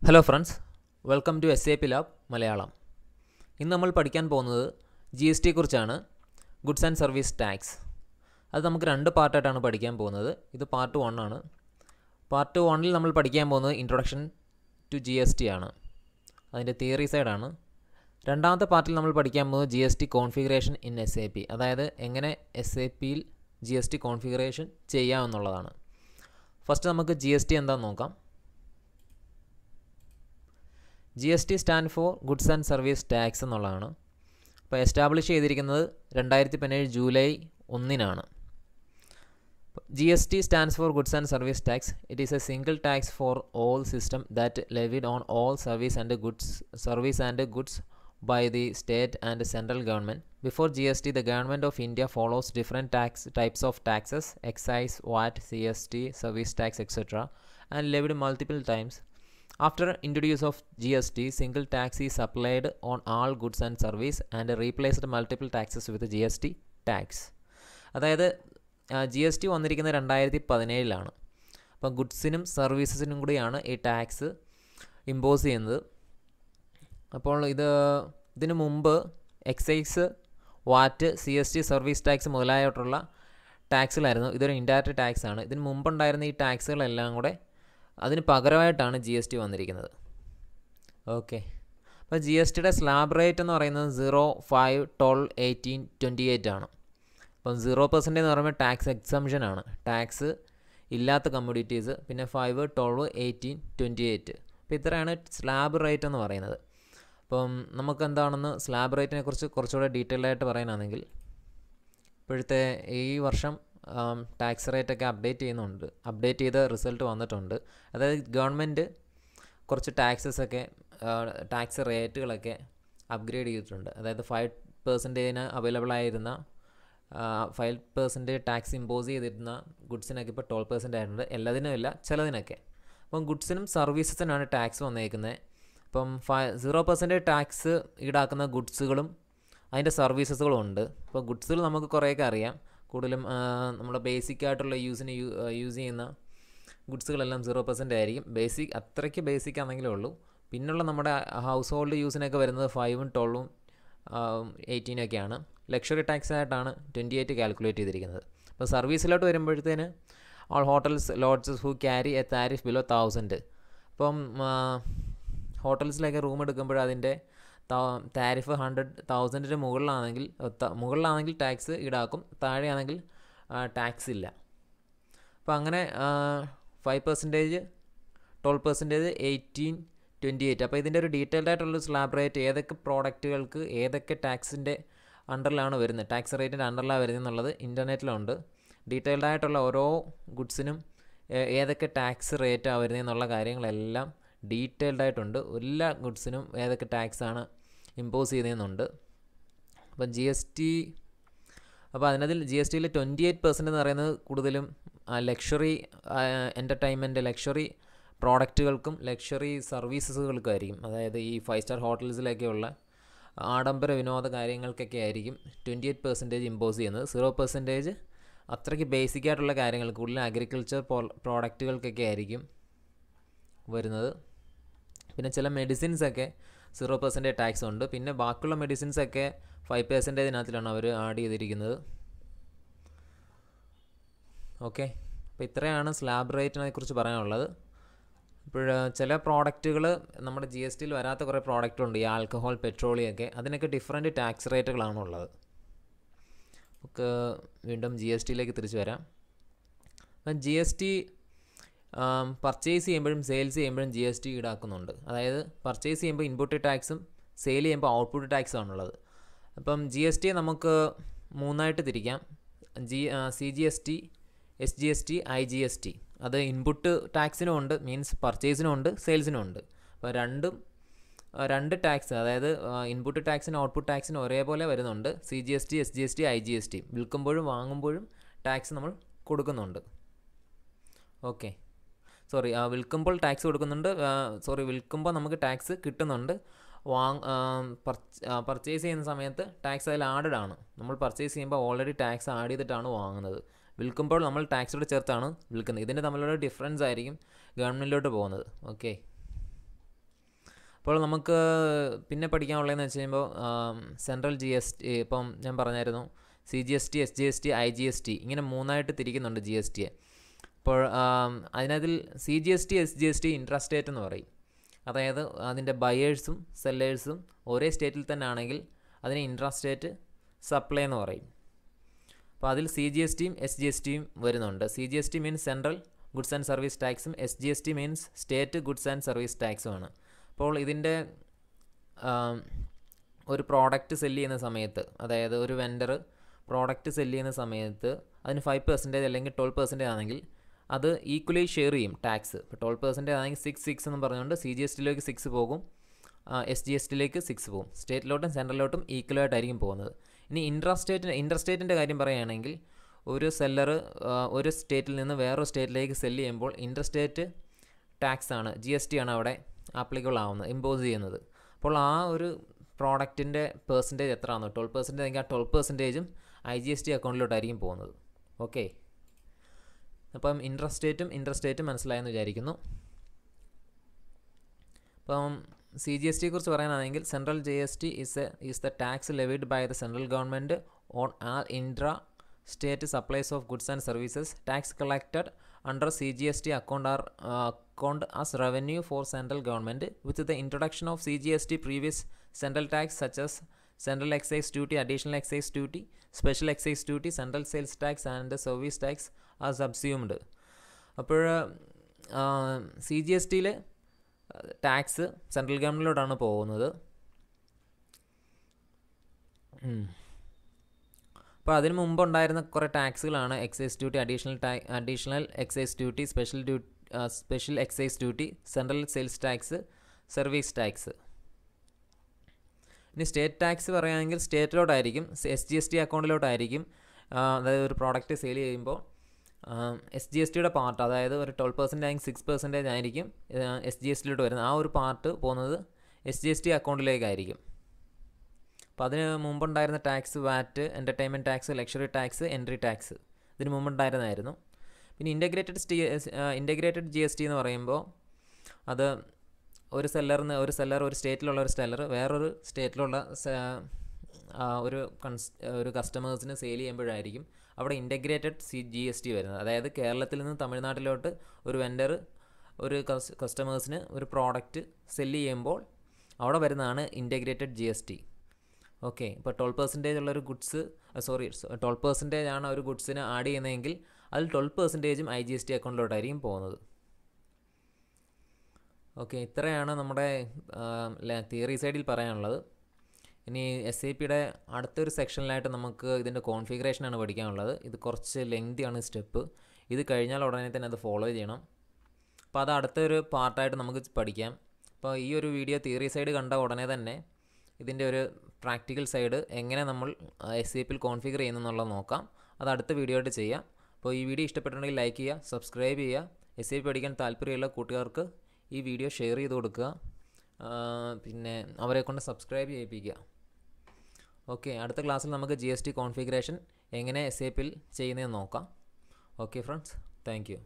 Hello friends, welcome to SAP lab Malayalam. ഇന്ന് നമ്മൾ പഠിക്കാൻ പോകുന്നത് GST കുറിച്ചാണ്, ഗുഡ്സ് ആൻഡ് സർവീസ് ടാക്സ്. അത് നമുക്ക് രണ്ട് പാർട്ടായിട്ടാണ് പഠിക്കാൻ പോകുന്നത്. ഇത് പാർട്ട് 1 ആണ്. പാർട്ട് 1ൽ നമ്മൾ പഠിക്കാൻ പോകുന്നത് ഇൻട്രൊഡക്ഷൻ ടു GST ആണ്, അതിൻ്റെ തിയറി സൈഡാണ്. രണ്ടാമത്തെ പാർട്ടിൽ നമ്മൾ പഠിക്കാൻ പോകുന്നത് GST കോൺഫിഗറേഷൻ ഇൻ SAP, അതായത് എങ്ങനെ SAPയിൽ GST കോൺഫിഗറേഷൻ ചെയ്യാമെന്നുള്ളതാണ്. ഫസ്റ്റ് നമുക്ക് GST എന്താണെന്ന് നോക്കാം. GST stand for goods and service tax എന്നുള്ളതാണ്. അപ്പോൾ എസ്റ്റാബ്ലിഷ് ചെയ്തിരിക്കുന്നത് 2017 ജൂലൈ 1-നാണ്. GST stands for goods and service tax. It is a single tax for all system that levied on all service and goods by the state and central government. Before GST, the government of India follows different types of taxes, excise, VAT, CST, service tax, etc., and levied multiple times. After introduce of GST, single tax is applied on all goods and service and replaced multiple taxes with GST tax. അതായത് GST വന്നിരിക്കുന്നത് 2017-ലാണ്. അപ്പോൾ ഗുഡ്സിനും സർവീസസിനും കൂടിയാണ് ഈ tax impose ചെയ്യുന്നത്. അപ്പോൾ ഇതിനു മുമ്പ് excise, വാറ്റ്, CST, service tax മുതലായിട്ടുള്ള ടാക്സുകളായിരുന്നു. ഇതൊരു ഇൻഡയറക്റ്റ് ടാക്സ് ആണ്. ഇതിന് മുമ്പുണ്ടായിരുന്ന ഈ ടാക്സുകളെല്ലാം കൂടെ അതിന് പകരമായിട്ടാണ് GST വന്നിരിക്കുന്നത്. ഓക്കെ, അപ്പോൾ GSTയുടെ സ്ലാബ് റേറ്റ് എന്ന് പറയുന്നത് 0, 5, 12, 18, 28 ആണ്. അപ്പം 0% എന്ന് പറയുമ്പോൾ ടാക്സ് എക്സംഷൻ ആണ്, ടാക്സ് ഇല്ലാത്ത കമ്മോഡിറ്റീസ്. പിന്നെ 5, 12, 18, 28. അപ്പോൾ ഇത്രയാണ് സ്ലാബ് റേറ്റ് എന്ന് പറയുന്നത്. അപ്പം നമുക്ക് എന്താണെന്ന് സ്ലാബ് റേറ്റിനെ കുറിച്ച് കുറച്ചുകൂടെ ഡീറ്റെയിൽ ആയിട്ട് പറയാനാണെങ്കിൽ, ഇപ്പോഴത്തെ ഈ വർഷം ടാക്സ് റേറ്റൊക്കെ അപ്ഡേറ്റ് ചെയ്ത റിസൾട്ട് വന്നിട്ടുണ്ട്. അതായത് ഗവൺമെൻറ് കുറച്ച് ടാക്സ് റേറ്റുകളൊക്കെ അപ്ഗ്രേഡ് ചെയ്തിട്ടുണ്ട്. അതായത് 5% അവൈലബിൾ ആയിരുന്ന 5% ടാക്സ് ഇമ്പോസ് ചെയ്തിരുന്ന ഗുഡ്സിനൊക്കെ ഇപ്പോൾ 12% ആയിട്ടുണ്ട്. എല്ലാത്തിനും ഇല്ല, ചിലതിനൊക്കെ. അപ്പം ഗുഡ്സിനും സർവീസസിനാണ് ടാക്സ് വന്നേക്കുന്നത്. ഇപ്പം 0% ടാക്സ് ഈടാക്കുന്ന ഗുഡ്സുകളും അതിൻ്റെ സർവീസസുകളും ഉണ്ട്. ഇപ്പോൾ ഗുഡ്സുകൾ നമുക്ക് കുറേയൊക്കെ അറിയാം. കൂടുതലും നമ്മുടെ ബേസിക് ആയിട്ടുള്ള യൂസ് ചെയ്യുന്ന ഗുഡ്സുകളെല്ലാം 0% ആയിരിക്കും. അത്രയ്ക്ക് ബേസിക് ആണെങ്കിലേ ഉള്ളൂ. പിന്നുള്ള നമ്മുടെ ഹൗസ് ഹോൾഡ് യൂസിനൊക്കെ വരുന്നത് 5, 12, 18 ഒക്കെയാണ്. ലക്ഷറി ടാക്സ് ആയിട്ടാണ് 28 കാൽക്കുലേറ്റ് ചെയ്തിരിക്കുന്നത്. അപ്പോൾ സർവീസിലോട്ട് വരുമ്പോഴത്തേന് all hotels lodges who carry A tariff below 1000. അപ്പം ഹോട്ടൽസിലൊക്കെ റൂം എടുക്കുമ്പോൾ അതിൻ്റെ താരിഫ് 100,000 മുകളിലാണെങ്കിൽ ടാക്സ് ഈടാക്കും, താഴെയാണെങ്കിൽ ടാക്സ് ഇല്ല. അപ്പോൾ അങ്ങനെ 5%, 12%, 18, 28. അപ്പോൾ ഇതിൻ്റെ ഒരു ഡീറ്റെയിൽഡ് ആയിട്ടുള്ള സ്ലാബ് റേറ്റ്, ഏതൊക്കെ പ്രോഡക്റ്റുകൾക്ക് ഏതൊക്കെ ടാക്സിൻ്റെ അണ്ടറിലാണ് വരുന്നത്, ടാക്സ് റേറ്റിൻ്റെ അണ്ടറിലാണ് വരുന്നത് എന്നുള്ളത് ഇൻ്റർനെറ്റിലുണ്ട്. ഡീറ്റെയിൽഡ് ആയിട്ടുള്ള ഓരോ ഗുഡ്സിനും ഏതൊക്കെ ടാക്സ് റേറ്റാണ് വരുന്നത് എന്നുള്ള കാര്യങ്ങളെല്ലാം ഡീറ്റെയിൽഡ് ആയിട്ടുണ്ട്. എല്ലാ ഗുഡ്സിനും ഏതൊക്കെ ടാക്സാണ് ഇമ്പോസ് ചെയ്യുന്നതെന്നുണ്ട്. അപ്പം അതിനതിൽ GSTയിൽ 28% എന്ന് പറയുന്നത് കൂടുതലും ലക്ഷറി എൻ്റർടൈൻമെൻറ്റ്, ലക്ഷറി പ്രോഡക്റ്റുകൾക്കും ലക്ഷറി സർവീസസുകൾക്കും ആയിരിക്കും. അതായത് ഈ 5 സ്റ്റാർ ഹോട്ടൽസിലൊക്കെയുള്ള ആഡംബര വിനോദ കാര്യങ്ങൾക്കൊക്കെ ആയിരിക്കും 28% ഇമ്പോസ് ചെയ്യുന്നത്. 0% അത്രയ്ക്ക് ബേസിക് ആയിട്ടുള്ള കാര്യങ്ങൾ, കൂടുതലും അഗ്രികൾച്ചർ പ്രോഡക്റ്റുകൾക്കൊക്കെ ആയിരിക്കും വരുന്നത്. പിന്നെ ചില മെഡിസിൻസൊക്കെ 0% ടാക്സ് ഉണ്ട്. പിന്നെ ബാക്കിയുള്ള മെഡിസിൻസൊക്കെ 5%-ത്തിലാണ് അവർ ആഡ് ചെയ്തിരിക്കുന്നത്. ഓക്കെ, അപ്പോൾ ഇത്രയാണ് സ്ലാബ് റേറ്റിനെ കുറിച്ച് പറയാനുള്ളത്. ഇപ്പോൾ ചില പ്രോഡക്റ്റുകൾ നമ്മുടെ GSTയിൽ വരാത്ത കുറേ പ്രോഡക്റ്റുണ്ട്, ഈ ആൽക്കഹോൾ, പെട്രോളിയൊക്കെ. അതിനൊക്കെ ഡിഫറൻറ്റ് ടാക്സ് റേറ്റുകളാണുള്ളത്. നമുക്ക് വീണ്ടും GSTയിലേക്ക് തിരിച്ചു വരാം. അപ്പം GST പർച്ചേസ് ചെയ്യുമ്പോഴും സെയിൽസ് ചെയ്യുമ്പോഴും GST ഈടാക്കുന്നുണ്ട്. അതായത് പർച്ചേസ് ചെയ്യുമ്പോൾ ഇൻപുട്ട് ടാക്സും സെയിൽ ചെയ്യുമ്പോൾ ഔട്ട്പുട്ട് ടാക്സുമാണുള്ളത്. അപ്പം GST നമുക്ക് 3ആയിട്ട് തിരിക്കാം. CGST, SGST, IGST. അത് ഇൻപുട്ട് ടാക്സിനും ഉണ്ട്, മീൻസ് പർച്ചേസിനും ഉണ്ട്, സെയിൽസിനും ഉണ്ട്. അപ്പോൾ രണ്ട് ടാക്സ്, അതായത് ഇൻപുട്ട് ടാക്സിനും ഔട്ട്പുട്ട് ടാക്സിനും ഒരേപോലെ വരുന്നുണ്ട്. CGST, SGST, IGST. വിൽക്കുമ്പോഴും വാങ്ങുമ്പോഴും ടാക്സ് നമ്മൾ കൊടുക്കുന്നുണ്ട്. ഓക്കെ, വിൽക്കുമ്പോൾ ടാക്സ് കൊടുക്കുന്നുണ്ട്. വിൽക്കുമ്പോൾ നമുക്ക് ടാക്സ് കിട്ടുന്നുണ്ട്. പർച്ചേസ് ചെയ്യുന്ന സമയത്ത് ടാക്സ് അതിൽ ആഡഡ് ആണ്. നമ്മൾ പർച്ചേസ് ചെയ്യുമ്പോൾ ഓൾറെഡി ടാക്സ് ആഡ് ചെയ്തിട്ടാണ് വാങ്ങുന്നത്. വിൽക്കുമ്പോൾ നമ്മൾ ടാക്സോട് ചേർത്താണ് വിൽക്കുന്നത്. ഇതിൻ്റെ തമ്മിലുള്ള ഡിഫറൻസ് ആയിരിക്കും ഗവൺമെൻറ്റിലോട്ട് പോകുന്നത്. ഓക്കെ, അപ്പോൾ നമുക്ക് പിന്നെ പഠിക്കാനുള്ളതെന്ന് വെച്ച് കഴിയുമ്പോൾ സെൻട്രൽ ജി എസ് ടി, ഇപ്പം ഞാൻ പറഞ്ഞായിരുന്നു CGST, SGST, IGST ഇങ്ങനെ മൂന്നായിട്ട് തിരിക്കുന്നുണ്ട് ജി എസ് ടിയെ. അപ്പോൾ അതിനതിൽ CGST, SGST ഇൻട്രാസ്റ്റേറ്റ് എന്ന് പറയും. അതായത് അതിൻ്റെ ബയേഴ്സും സെല്ലേഴ്സും ഒരേ സ്റ്റേറ്റിൽ തന്നെ ആണെങ്കിൽ അതിന് ഇൻട്രാസ്റ്റേറ്റ് സപ്ലൈ എന്ന് പറയും. അപ്പോൾ അതിൽ CGSTയും SGSTയും വരുന്നുണ്ട്. CGST means central goods and service ടാക്സും SGST means state goods and service ടാക്സുമാണ്. അപ്പോൾ ഇതിൻ്റെ ഒരു പ്രോഡക്റ്റ് സെല്ല് ചെയ്യുന്ന സമയത്ത്, അതായത് ഒരു വെൻഡർ പ്രോഡക്റ്റ് സെല്ല് ചെയ്യുന്ന സമയത്ത് അതിന് 5% അല്ലെങ്കിൽ 12% ആണെങ്കിൽ അത് ഈക്വലി ഷെയർ ചെയ്യും ടാക്സ്. ഇപ്പോൾ 12% ആണെങ്കിൽ 6 എന്ന് പറഞ്ഞുകൊണ്ട് CGSTയിലേക്ക് 6 പോകും, SGSTയിലേക്ക് 6 പോകും. സ്റ്റേറ്റിലോട്ടും സെൻട്രലിലോട്ടും ഈക്വലായിട്ടായിരിക്കും പോകുന്നത്. ഇനി ഇൻട്രസ്റ്റേറ്റിൻ്റെ കാര്യം പറയുകയാണെങ്കിൽ ഒരു സെല്ലർ ഒരു സ്റ്റേറ്റിൽ നിന്ന് വേറൊരു സ്റ്റേറ്റിലേക്ക് സെല്ല് ചെയ്യുമ്പോൾ ഇൻട്രസ്റ്റേറ്റ് ടാക്സ് ആണ്, GST ആണ് അവിടെ ആപ്ലിക്കബിൾ ആവുന്നത്, ഇമ്പോസ് ചെയ്യുന്നത്. അപ്പോൾ ആ ഒരു പ്രോഡക്റ്റിൻ്റെ പെർസെൻറ്റേജ് എത്രയാണോ 12% എങ്കിൽ ആ 12%ഉം IGST അക്കൗണ്ടിലോട്ടായിരിക്കും പോകുന്നത്. ഓക്കെ, അപ്പം ഇൻട്രസ്റ്റേറ്റും മനസ്സിലായെന്ന് വിചാരിക്കുന്നു. അപ്പം CGSTയെ കുറിച്ച് പറയാനാണെങ്കിൽ central GST is the tax levied by the central government on all intra state supplies of goods and services. Tax collected under CGST account as revenue for central government. With the introduction of CGST, previous central tax such as central excise duty, additional excise duty, special excise duty, central sales tax and service tax are subsumed. അപ്പോൾ CGSTയിലെ tax central ഗവൺമെൻറ്റിലോട്ടാണ് പോകുന്നത്. അപ്പോൾ അതിന് മുമ്പ് ഉണ്ടായിരുന്ന കുറേ ടാക്സുകളാണ് excise duty, additional excise duty, special excise duty, central sales tax, service tax. ഇനി state tax പറയുകയാണെങ്കിൽ സ്റ്റേറ്റിലോട്ടായിരിക്കും, SGST അക്കൗണ്ടിലോട്ടായിരിക്കും. അതായത് ഒരു പ്രോഡക്റ്റ് സെയിൽ ചെയ്യുമ്പോൾ SGSTയുടെ പാർട്ട്, അതായത് ഒരു 12% ആണെങ്കിൽ 6% ആയിരിക്കും SGSTയിലോട്ട് വരുന്നത്. ആ ഒരു പാർട്ട് പോകുന്നത് SGST അക്കൗണ്ടിലേക്കായിരിക്കും. അപ്പോൾ അതിന് മുമ്പുണ്ടായിരുന്ന tax VAT, entertainment tax, luxury tax, entry tax ഇതിന് മുമ്പുണ്ടായിരുന്നതായിരുന്നു. പിന്നെ ഇൻ്റഗ്രേറ്റഡ് GST എന്ന് പറയുമ്പോൾ അത് ഒരു സ്റ്റേറ്റിലുള്ള ഒരു സെല്ലർ വേറൊരു സ്റ്റേറ്റിലുള്ള ഒരു കസ്റ്റമേഴ്സിന് സെയിൽ ചെയ്യുമ്പോഴായിരിക്കും അവിടെ ഇൻ്റഗ്രേറ്റഡ് GST വരുന്നത്. അതായത് കേരളത്തിൽ നിന്ന് തമിഴ്നാട്ടിലോട്ട് ഒരു വെൻഡർ ഒരു കസ്റ്റമേഴ്സിന് ഒരു പ്രോഡക്റ്റ് സെല്ല് ചെയ്യുമ്പോൾ അവിടെ വരുന്നതാണ് ഇൻ്റഗ്രേറ്റഡ് GST. ഓക്കെ, ഇപ്പോൾ 12% ഉള്ളൊരു 12% ആണ് ഒരു ഗുഡ്സിന് ആഡ് ചെയ്യുന്നതെങ്കിൽ അതിൽ 12%ഉം IGST അക്കൗണ്ടിലോട്ടായിരിക്കും പോകുന്നത്. ഓക്കെ, ഇത്രയാണ് നമ്മുടെ തിയറി സൈഡിൽ പറയാനുള്ളത്. ഇനി SAPയുടെ അടുത്തൊരു സെക്ഷനിലായിട്ട് നമുക്ക് ഇതിൻ്റെ കോൺഫിഗറേഷനാണ് പഠിക്കാനുള്ളത്. ഇത് കുറച്ച് ലെങ്തിയാണ് സ്റ്റെപ്പ്. ഇത് കഴിഞ്ഞാൽ ഉടനെ തന്നെ അത് ഫോളോ ചെയ്യണം. അപ്പോൾ അത് അടുത്തൊരു പാർട്ടായിട്ട് നമുക്ക് പഠിക്കാം. അപ്പോൾ ഈ ഒരു വീഡിയോ തിയറി സൈഡ് കണ്ട ഉടനെ തന്നെ ഇതിൻ്റെ ഒരു പ്രാക്ടിക്കൽ സൈഡ് എങ്ങനെ നമ്മൾ SAPയിൽ കോൺഫിഗർ ചെയ്യുന്നെന്നുള്ളത് നോക്കാം. അത് അടുത്ത വീഡിയോ ആയിട്ട് ചെയ്യാം. അപ്പോൾ ഈ വീഡിയോ ഇഷ്ടപ്പെട്ടിട്ടുണ്ടെങ്കിൽ ലൈക്ക് ചെയ്യുക, സബ്സ്ക്രൈബ് ചെയ്യുക. SAP പഠിക്കാൻ താല്പര്യമുള്ള കൂട്ടുകാർക്ക് ഈ വീഡിയോ ഷെയർ ചെയ്ത് കൊടുക്കുക, പിന്നെ അവരെ കൊണ്ട് സബ്സ്ക്രൈബ് ചെയ്യിപ്പിക്കുക. ഓക്കെ, അടുത്ത ക്ലാസ്സിൽ നമുക്ക് GST കോൺഫിഗറേഷൻ എങ്ങനെ SAPയിൽ ചെയ്യുന്നതെന്ന് നോക്കാം. Okay friends, thank you.